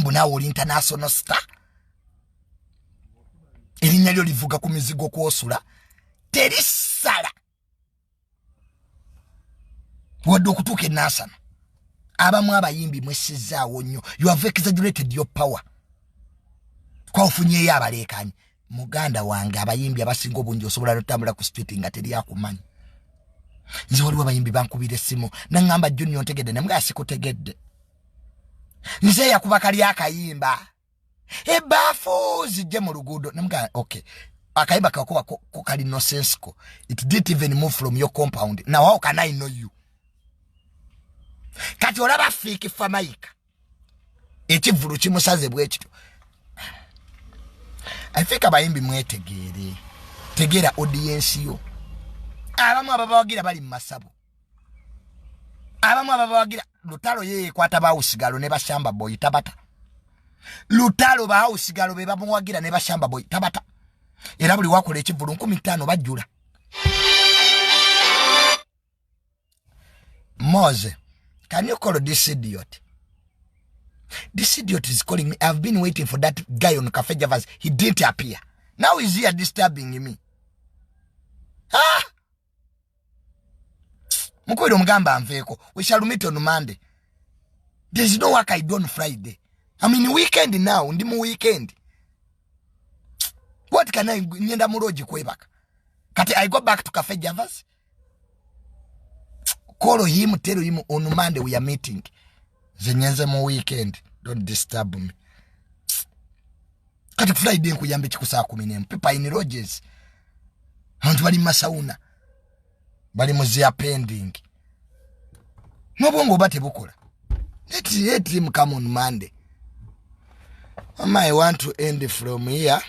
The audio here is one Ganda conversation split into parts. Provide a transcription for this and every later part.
mbu nawe oli international star erinnya lyo livuga ku mizigo kwosula terisala wadde okutuuka ennaasana abamu abayimbi mwesizaawo nnyo you have exaggerated your power kwaofunyeeyo abaleekanyi muganda wange abayimbi abasinga obungi osobola notambula ku street nga teri akumanyi nze waliwo abayimbi bankubira essimu naŋŋamba Junior ntegedde ne mga sikutegedde nze yakuba kali akayimba ebaafu zijje mu luguudo ne mga okay akayimba kakuba ko kali nonsensical it didn't even move from your compound now how can I know you kati olaba fiki famayika ekivulu kimusaze bwekito I think abayimbi mwetegeere tegera audience yo abamu ababawagira bali mu masabo abamu ababawagira Lutalo ye kwata bawusigalo ne bashamba boy tabata Lutalo bawusigalo be bamuwagira ne bashamba boy tabata era buli wakola ekivulu 15 bajjula Mose, can you call this idiot? This idiot is calling me. I've been waiting for that guy on Cafe Javas. He didn't appear. Now he's here disturbing me. Ah! Mukwiro mgamba amveko. We shall meet on Monday. There's no work I do on Friday. I'm in weekend now. Ndimu weekend. What can I nyenda muroji kwebaka? Kati I go back to Cafe Javas. Call him, tell him on Monday we are meeting. Zenyenze mu weekend. Don't disturb me. Kati Friday nkuyambe chikusaa 10. Pepa in Rogers. Hantu bali masauna. Bali muzia pending. Nobongo bate bukola. Let him come on Monday. I want to end from here.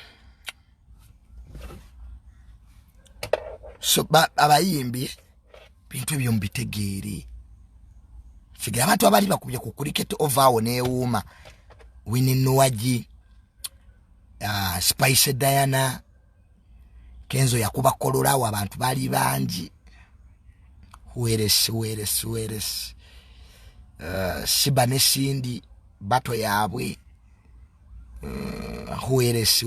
So abayimbi bintu ebyo mbitegeere. Figira abantu abali bakubye ku cricket over ne uma. Winnie Noaji. Spice Diana. Kenzo yakuba kololawo abantu bali banji. Where is Siba ne Cindy bato yabwe. Where is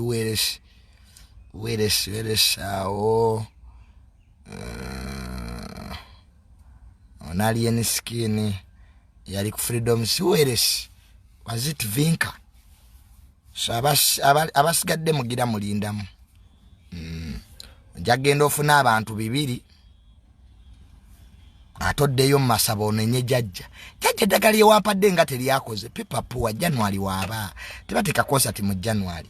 on alien skin yali ku freedoms was it Vinka so abasigadde mugira mulindamu jagenda ofuna abantu bibiri atoddeyo masabo nenye jajja dagali wampadde nga teri yakoze pipa puwa January waba tebateka concert mu January